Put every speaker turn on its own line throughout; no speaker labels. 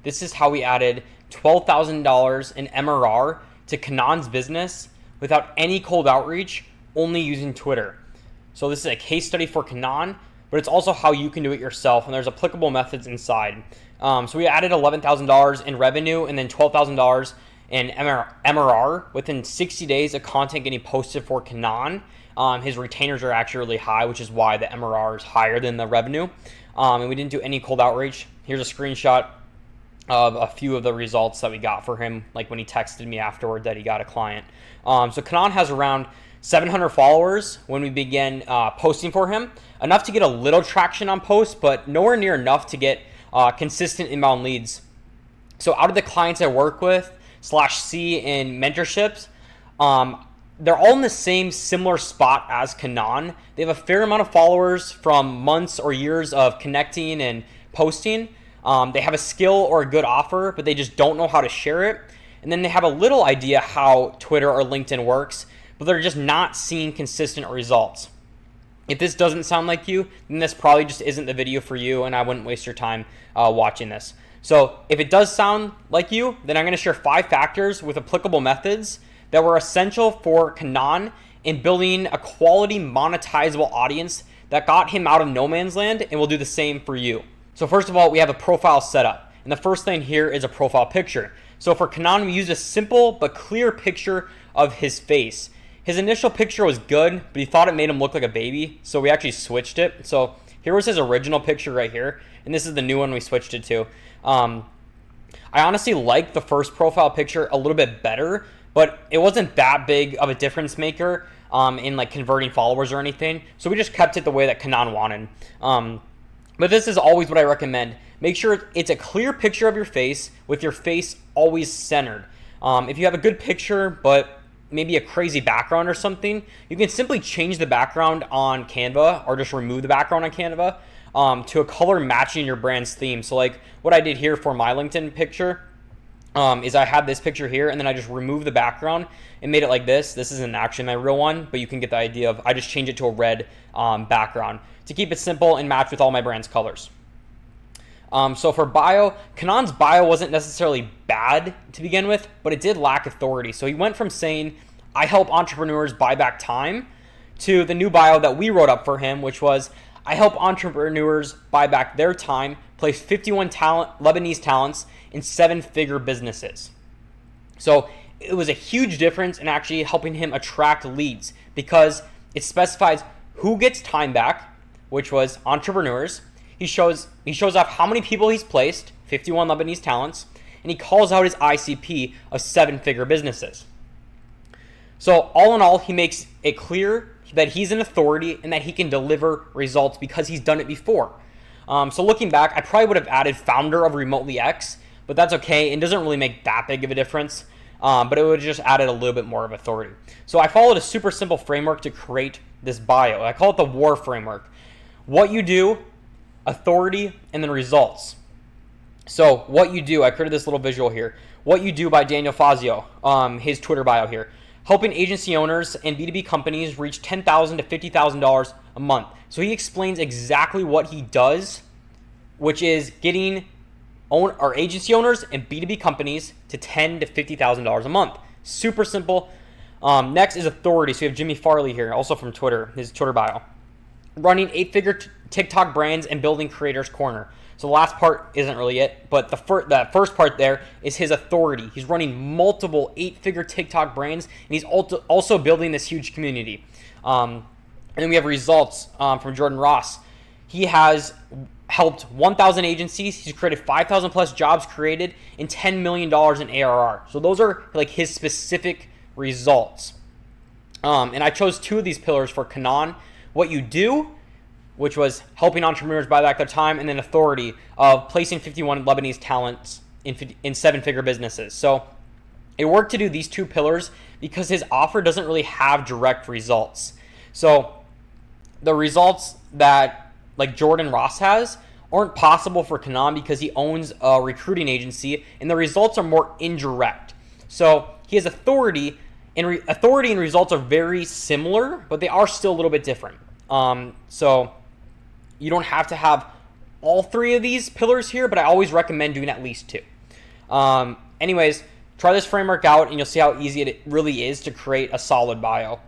this is how we added $12,000 in MRR to Kanan's business without any cold outreach, only using Twitter. So this is a case study for Kanan, but it's also how you can do it yourself, and there's applicable methods inside. So we added $11,000 in revenue and then $12,000 in MRR within 60 days of content getting posted for Kanan. His retainers are actually really high, which is why the MRR is higher than the revenue. And we didn't do any cold outreach. Here's a screenshot of a few of the results that we got for him, like when he texted me afterward that he got a client. So Kanan has around 700 followers when we began posting for him, enough to get a little traction on posts, but nowhere near enough to get consistent inbound leads. So out of the clients I work with /see in mentorships, they're all in the same similar spot as Kanan. They have a fair amount of followers from months or years of connecting and posting. They have a skill or a good offer, but they just don't know how to share it. And then they have a little idea how Twitter or LinkedIn works, but they're just not seeing consistent results. If this doesn't sound like you, then this probably just isn't the video for you, and I wouldn't waste your time watching this. So if it does sound like you, then I'm going to share 5 factors with applicable methods that were essential for Kanan in building a quality monetizable audience that got him out of no man's land, and will do the same for you. So first of all, we have a profile setup, and the first thing here is a profile picture. So for Kanan, we used a simple but clear picture of his face. His initial picture was good, but he thought it made him look like a baby, so we actually switched it. So here was his original picture right here, and this is the new one we switched it to. I honestly like the first profile picture a little bit better, but it wasn't that big of a difference maker in like converting followers or anything, so we just kept it the way that Kanan wanted. But this is always what I recommend. Make sure it's a clear picture of your face with your face always centered. If you have a good picture, but maybe a crazy background or something, you can simply change the background on Canva or just remove the background on Canva to a color matching your brand's theme. So like what I did here for my LinkedIn picture is I had this picture here, and then I just removed the background and made it like this. This isn't actually my real one, but you can get the idea of I just changed it to a red background to keep it simple and match with all my brand's colors. So for bio, Kanan's bio wasn't necessarily bad to begin with, but it did lack authority. So he went from saying, I help entrepreneurs buy back time, to the new bio that we wrote up for him, which was, I help entrepreneurs buy back their time, place 51 Lebanese talents in 7-figure businesses. So it was a huge difference in actually helping him attract leads, because it specifies who gets time back, which was entrepreneurs. He shows off how many people he's placed, 51 Lebanese talents, and he calls out his ICP of 7-figure businesses. So all in all, he makes it clear that he's an authority and that he can deliver results because he's done it before. So looking back, I probably would have added founder of Remotely X, but that's okay. It doesn't really make that big of a difference, but it would have just added a little bit more of authority. So I followed a super simple framework to create this bio. I call it the WAR framework. What you do, authority, and then results. So what you do, I created this little visual here. What you do by Daniel Fazio, his Twitter bio here. Helping agency owners and B2B companies reach $10,000 to $50,000 a month. So he explains exactly what he does, which is getting agency owners and B2B companies to $10,000 to $50,000 a month. Super simple. Next is authority. So you have Jimmy Farley here, also from Twitter, his Twitter bio. Running 8-figure TikTok brands and building Creators Corner. So the last part isn't really it, but the first part there is his authority. He's running multiple 8-figure TikTok brands, and he's also building this huge community. And then we have results from Jordan Ross. He has helped 1,000 agencies. He's created 5,000 plus jobs created and $10 million in ARR. So those are like his specific results. And I chose 2 of these pillars for Kanan. What you do, which was helping entrepreneurs buy back their time, and then authority of placing 51 Lebanese talents in 7-figure businesses. So it worked to do these 2 pillars because his offer doesn't really have direct results. So the results that like Jordan Ross has aren't possible for Kanan because he owns a recruiting agency, and the results are more indirect. So he has authority, and authority and results are very similar, but they are still a little bit different. So you don't have to have all 3 of these pillars here, but I always recommend doing at least 2. Anyways, try this framework out and you'll see how easy it really is to create a solid bio.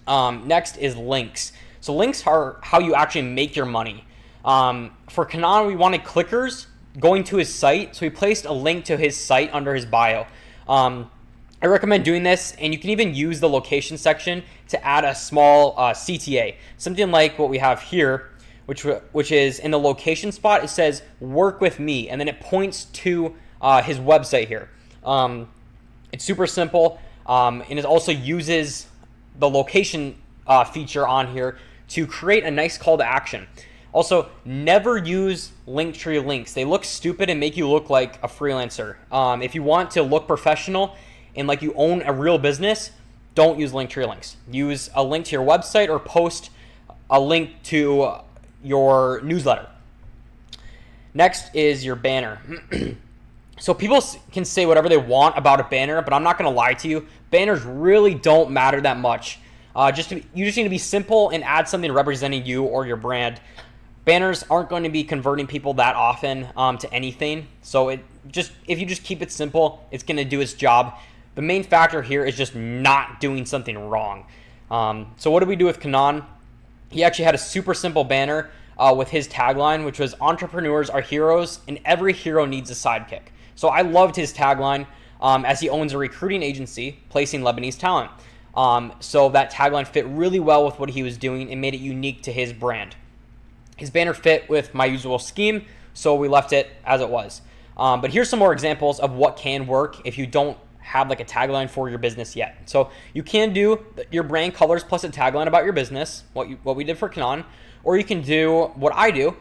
Next is links. So links are how you actually make your money. For Kanan, we wanted clickers going to his site, so we placed a link to his site under his bio. I recommend doing this, and you can even use the location section to add a small CTA, something like what we have here, which is in the location spot. It says "work with me," and then it points to his website here. It's super simple, and it also uses the location feature on here to create a nice call to action. Also, never use Linktree links. They look stupid and make you look like a freelancer. If you want to look professional and like you own a real business, don't use Linktree links. Use a link to your website or post a link to your newsletter. Next is your banner. So people can say whatever they want about a banner, but I'm not going to lie to you. Banners really don't matter that much. You just need to be simple and add something representing you or your brand. Banners aren't going to be converting people that often to anything. So if you just keep it simple, it's going to do its job. The main factor here is just not doing something wrong. So what did we do with Kanan? He actually had a super simple banner with his tagline, which was "Entrepreneurs are heroes and every hero needs a sidekick." So I loved his tagline as he owns a recruiting agency placing Lebanese talent. So that tagline fit really well with what he was doing and made it unique to his brand. His banner fit with my usual scheme, so we left it as it was. But here's some more examples of what can work if you don't have like a tagline for your business yet. So you can do your brand colors plus a tagline about your business, what we did for Kanan, or you can do what I do,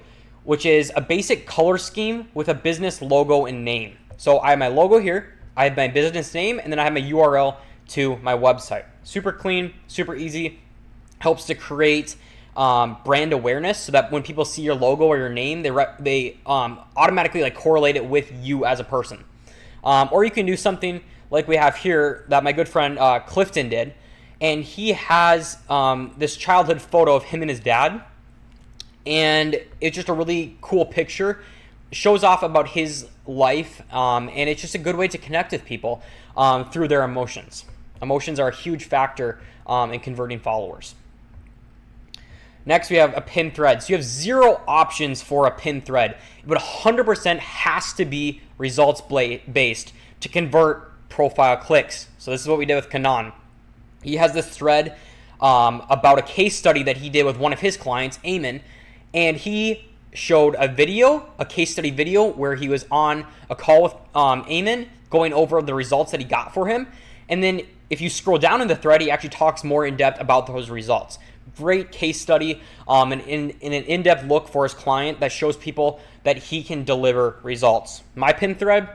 which is a basic color scheme with a business logo and name. So I have my logo here, I have my business name, and then I have my URL to my website. Super clean, super easy, helps to create brand awareness so that when people see your logo or your name, they automatically like correlate it with you as a person. Or you can do something like we have here that my good friend Clifton did, and he has this childhood photo of him and his dad, and it's just a really cool picture. It shows off about his life, and it's just a good way to connect with people through their emotions. Emotions are a huge factor in converting followers. Next, we have a pinned thread. So you have 0 options for a pinned thread, but 100% has to be results based to convert profile clicks. So this is what we did with Kanan. He has this thread about a case study that he did with one of his clients, Eamon, and he showed a case study video where he was on a call with Eamon going over the results that he got for him. And then if you scroll down in the thread, he actually talks more in depth about those results. Great case study and in an in-depth look for his client that shows people that he can deliver results. My pin thread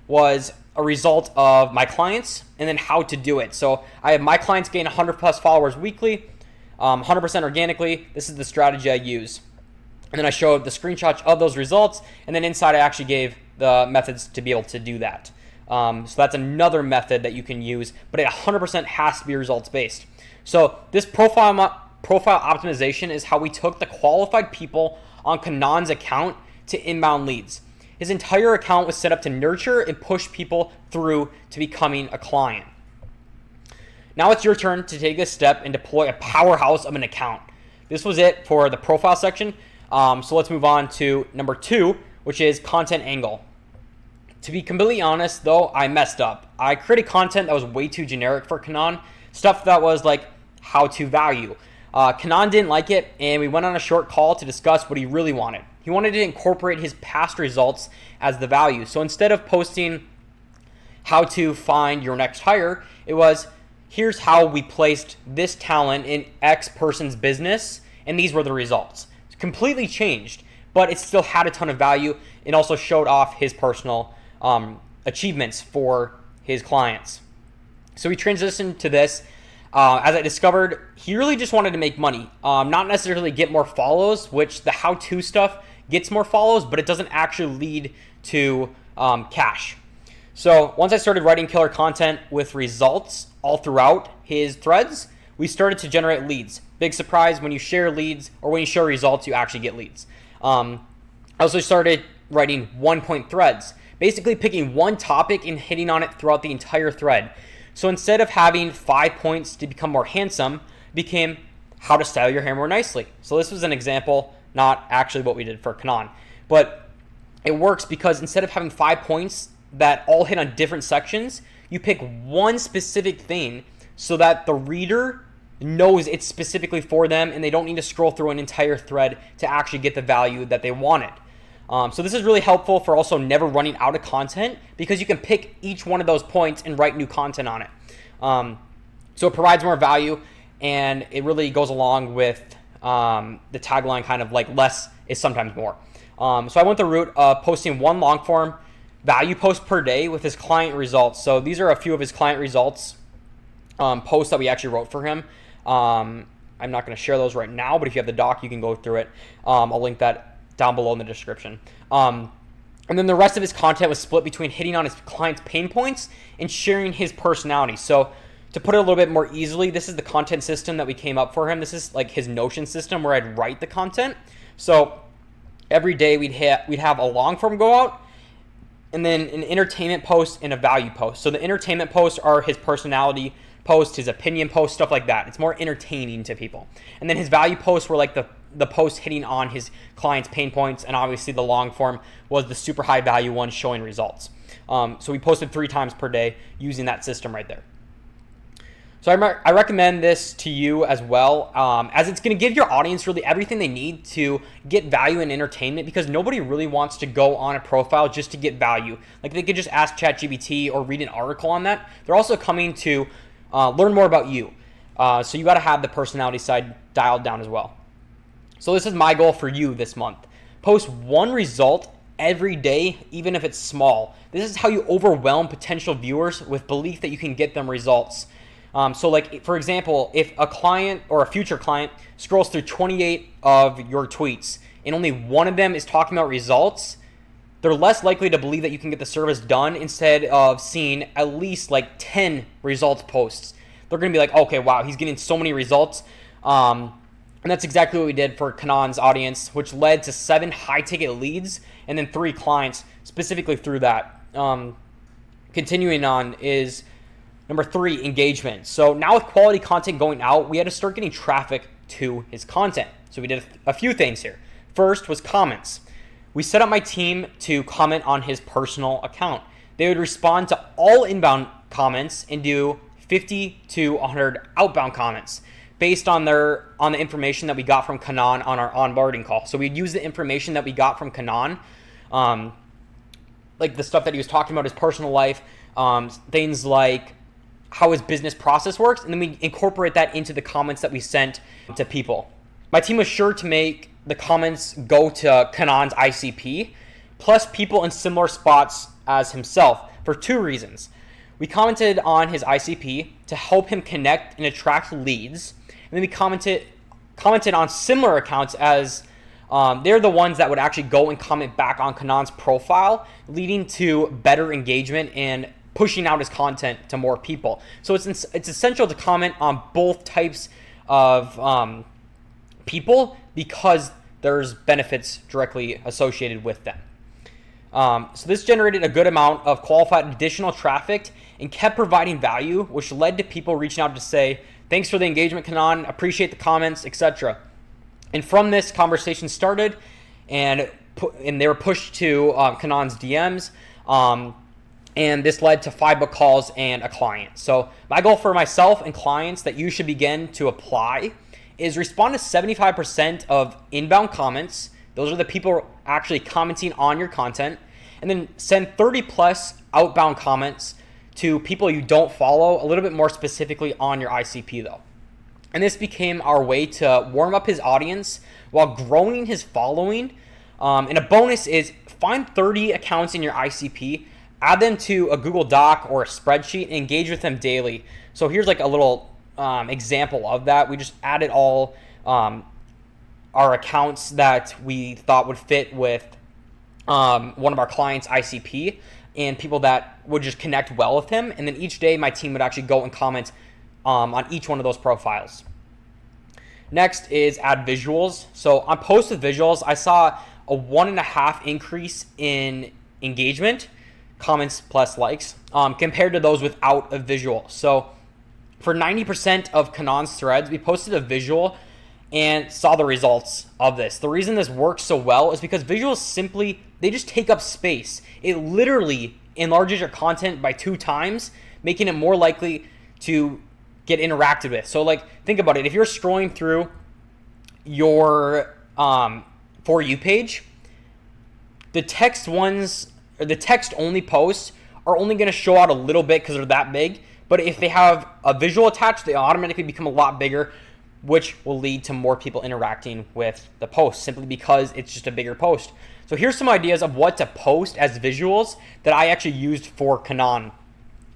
was a result of my clients and then how to do it. So I have my clients gain 100 plus followers weekly, 100% organically. This is the strategy I use. And then I showed the screenshots of those results, and then inside I actually gave the methods to be able to do that. So that's another method that you can use, but it 100% has to be results based. So this profile optimization is how we took the qualified people on Kanan's account to inbound leads. His entire account was set up to nurture and push people through to becoming a client. Now it's your turn to take this step and deploy a powerhouse of an account. This was it for the profile section. So let's move on to number 2, which is content angle. To be completely honest, though, I messed up. I created content that was way too generic for Kanan, stuff that was like how to value. Kanan didn't like it, and we went on a short call to discuss what he really wanted. He wanted to incorporate his past results as the value. So instead of posting how to find your next hire, it was, here's how we placed this talent in X person's business, and these were the results. It's completely changed, but it still had a ton of value. It also showed off his personal achievements for his clients. So we transitioned to this. As I discovered, he really just wanted to make money, not necessarily get more follows, which the how-to stuff gets more follows, but it doesn't actually lead to cash. So once I started writing killer content with results all throughout his threads, we started to generate leads. Big surprise, when you share leads or when you share results, you actually get leads. I also started writing 1-point threads basically picking one topic and hitting on it throughout the entire thread. So instead of having 5 points to become more handsome, it became how to style your hair more nicely. So this was an example, not actually what we did for Kanan, but it works because instead of having 5 points that all hit on different sections, you pick one specific thing so that the reader knows it's specifically for them and they don't need to scroll through an entire thread to actually get the value that they wanted. So this is really helpful for also never running out of content because you can pick each one of those points and write new content on it. So it provides more value, and it really goes along with the tagline kind of like less is sometimes more. So I went the route of posting one long form value post per day with his client results. So these are a few of his client results posts that we actually wrote for him. I'm not going to share those right now, but if you have the doc, you can go through it. I'll link that down below in the description. And then the rest of his content was split between hitting on his client's pain points and sharing his personality. So to put it a little bit more easily, this is the content system that we came up for him. This is like his Notion system where I'd write the content. So every day we'd have a long form go out, and then an entertainment post and a value post. So the entertainment posts are his personality post, his opinion post, stuff like that. It's more entertaining to people. And then his value posts were like the post hitting on his client's pain points, and obviously the long form was the super high value one showing results. So we posted 3 times per day using that system right there. So I recommend this to you as well, as it's going to give your audience really everything they need to get value and entertainment, because nobody really wants to go on a profile just to get value. Like they could just ask ChatGPT or read an article on that. They're also coming to learn more about you. So you got to have the personality side dialed down as well. So this is my goal for you this month. Post one result every day, even if it's small. This is how you overwhelm potential viewers with belief that you can get them results. So like, for example, if a client or a future client scrolls through 28 of your tweets and only one of them is talking about results, they're less likely to believe that you can get the service done instead of seeing at least like 10 results posts. They're going to be like, okay, wow, he's getting so many results. And that's exactly what we did for Kanan's audience, which led to 7 high-ticket leads and then 3 clients specifically through that. Continuing on is number 3, engagement. So now with quality content going out, we had to start getting traffic to his content. So we did a few things here. First was comments. We set up my team to comment on his personal account. They would respond to all inbound comments and do 50 to 100 outbound comments based on the information that we got from Kanan on our onboarding call. So we'd use the information that we got from Kanan, like the stuff that he was talking about, his personal life, things like how his business process works, and then we incorporate that into the comments that we sent to people. My team was sure to make the comments go to Kanan's ICP, plus people in similar spots as himself, for 2 reasons. We commented on his ICP to help him connect and attract leads, and then we commented on similar accounts as they're the ones that would actually go and comment back on Kanan's profile, leading to better engagement and pushing out his content to more people. So it's essential to comment on both types of people because there's benefits directly associated with them. So this generated a good amount of qualified additional traffic and kept providing value, which led to people reaching out to say, thanks for the engagement, Kanan, appreciate the comments, etc. And from this, conversation started, and they were pushed to Kanan's DMs, and this led to 5 book calls and a client. So my goal for myself and clients that you should begin to apply is respond to 75% of inbound comments. Those are the people actually commenting on your content. And then send 30 plus outbound comments to people you don't follow, a little bit more specifically on your ICP though. And this became our way to warm up his audience while growing his following. And a bonus is find 30 accounts in your ICP, add them to a Google Doc or a spreadsheet, and engage with them daily. So here's like a little example of that. We just added all our accounts that we thought would fit with one of our clients' ICP and people that would just connect well with him. And then each day my team would actually go and comment on each one of those profiles. Next is add visuals. So on posts with visuals, I saw a 1.5 increase in engagement. comments plus likes compared to those without a visual. So for 90% of Kanan's threads, we posted a visual and saw the results of this. The reason this works so well is because visuals simply, they just take up space. It literally enlarges your content by 2 times, making it more likely to get interacted with. So like, think about it. If you're scrolling through your For You page, the text ones, or the text only posts are only going to show out a little bit because they're that big. But if they have a visual attached, they automatically become a lot bigger, which will lead to more people interacting with the post simply because it's just a bigger post. So here's some ideas of what to post as visuals that I actually used for Kanan.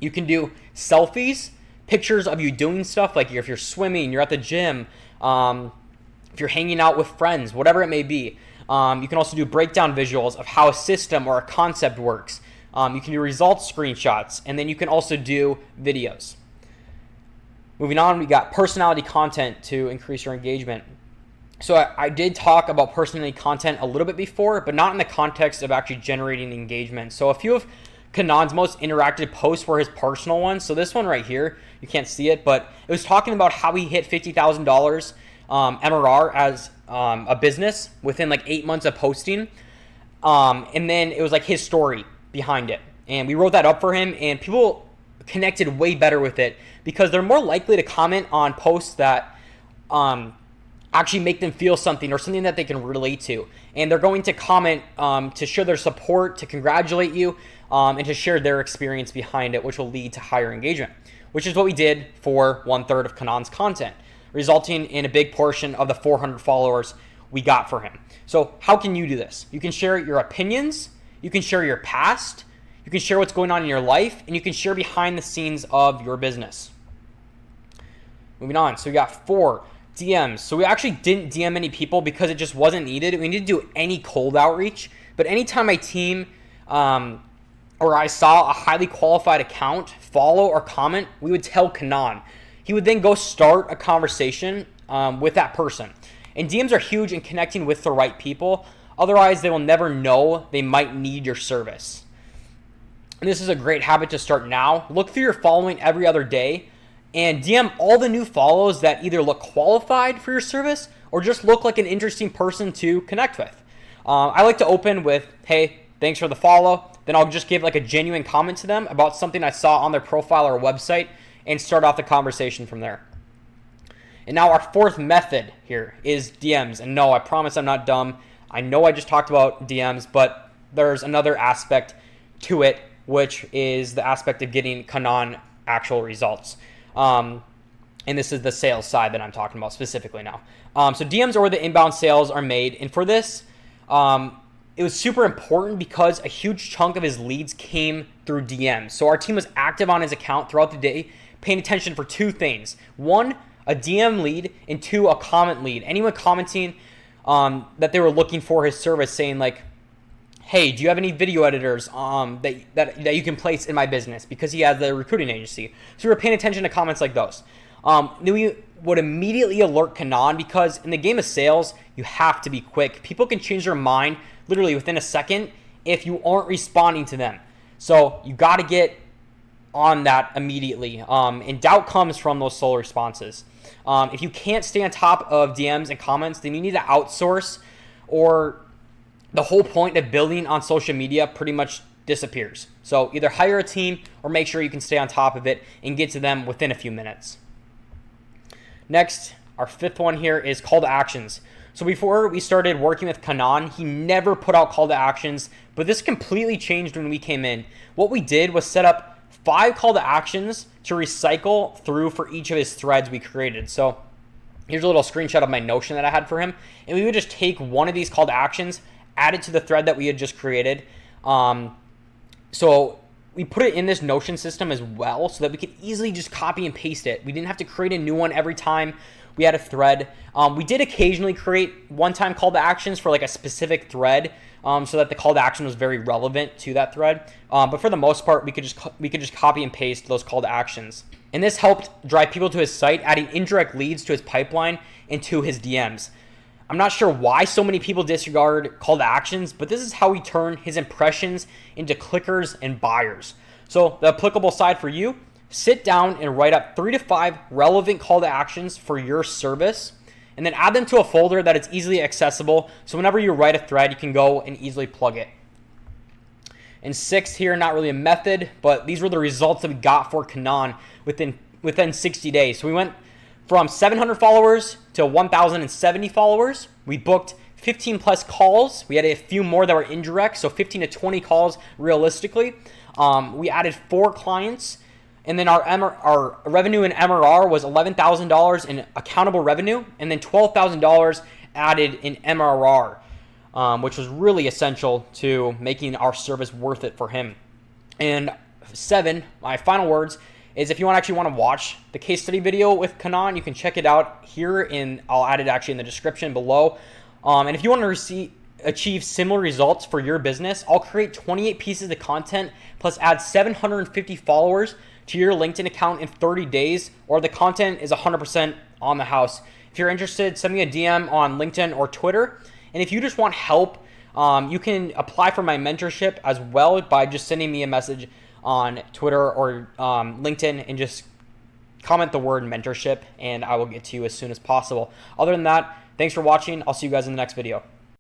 You can do selfies, pictures of you doing stuff, like if you're swimming, you're at the gym, if you're hanging out with friends, whatever it may be. You can also do breakdown visuals of how a system or a concept works. You can do results screenshots, and then you can also do videos. Moving on, we got personality content to increase your engagement. So I did talk about personality content a little bit before, but not in the context of actually generating engagement. So a few of Kanan's most interactive posts were his personal ones. So this one right here, you can't see it, but it was talking about how he hit $50,000 MRR as a business within like 8 months of posting. And then it was like his story behind it. And we wrote that up for him, and people connected way better with it because they're more likely to comment on posts that actually make them feel something or something that they can relate to. And they're going to comment to show their support, to congratulate you, and to share their experience behind it, which will lead to higher engagement, which is what we did for 1/3 of Kanan's content, resulting in a big portion of the 400 followers we got for him. So how can you do this? You can share your opinions, you can share your past, you can share what's going on in your life, and you can share behind the scenes of your business. Moving on, so we got 4 DMs. So we actually didn't DM any people because it just wasn't needed. We didn't do any cold outreach, but anytime my team or I saw a highly qualified account follow or comment, we would tell Kanan. He would then go start a conversation with that person. And DMs are huge in connecting with the right people. Otherwise, they will never know they might need your service. And this is a great habit to start now. Look through your following every other day and DM all the new follows that either look qualified for your service or just look like an interesting person to connect with. I like to open with, hey, thanks for the follow. Then I'll just give like a genuine comment to them about something I saw on their profile or website and start off the conversation from there. And now our 4th method here is DMs. And no, I promise I'm not dumb. I know I just talked about DMs, but there's another aspect to it, which is the aspect of getting Kanan actual results. And this is the sales side that I'm talking about specifically now. So DMs are where the inbound sales are made. And for this, it was super important because a huge chunk of his leads came through DMs. So our team was active on his account throughout the day, paying attention for 2 things. 1, a DM lead, and 2, a comment lead. Anyone commenting that they were looking for his service, saying like, hey, do you have any video editors that you can place in my business? Because he has the recruiting agency. So we were paying attention to comments like those. Then we would immediately alert Kanan because in the game of sales, you have to be quick. People can change their mind literally within a second if you aren't responding to them. So you got to get on that immediately. And doubt comes from those slow responses. If you can't stay on top of DMs and comments, then you need to outsource, or the whole point of building on social media pretty much disappears. So either hire a team or make sure you can stay on top of it and get to them within a few minutes. Next, our 5th one here is call to actions. So before we started working with Kanan, he never put out call to actions, but this completely changed when we came in. What we did was set up 5 call to actions to recycle through for each of his threads we created. So here's a little screenshot of my Notion that I had for him. And we would just take one of these call to actions, add it to the thread that we had just created. So we put it in this Notion system as well so that we could easily just copy and paste it. We didn't have to create a new one every time we had a thread. We did occasionally create one-time call to actions for like a specific thread so that the call to action was very relevant to that thread. But for the most part, we could just copy and paste those call to actions. And this helped drive people to his site, adding indirect leads to his pipeline and to his DMs. I'm not sure why so many people disregard call to actions, but this is how we turn his impressions into clickers and buyers. So the applicable side for you, sit down and write up 3 to 5 relevant call to actions for your service, and then add them to a folder that is easily accessible. So whenever you write a thread, you can go and easily plug it. And 6th here, not really a method, but these were the results that we got for Kanan within 60 days. So we went from 700 followers to 1,070 followers. We booked 15 plus calls. We had a few more that were indirect, so 15 to 20 calls realistically. We added 4 clients, and then our revenue in MRR was $11,000 in accountable revenue, and then $12,000 added in MRR, which was really essential to making our service worth it for him. And 7, my final words, is if you actually want to watch the case study video with Kanan, you can check it out here, I'll add it actually in the description below. And if you want to achieve similar results for your business, I'll create 28 pieces of content plus add 750 followers to your LinkedIn account in 30 days, or the content is 100% on the house. If you're interested, send me a DM on LinkedIn or Twitter. And if you just want help, you can apply for my mentorship as well by just sending me a message on Twitter or LinkedIn and just comment the word mentorship, and I will get to you as soon as possible. Other than that, thanks for watching. I'll see you guys in the next video.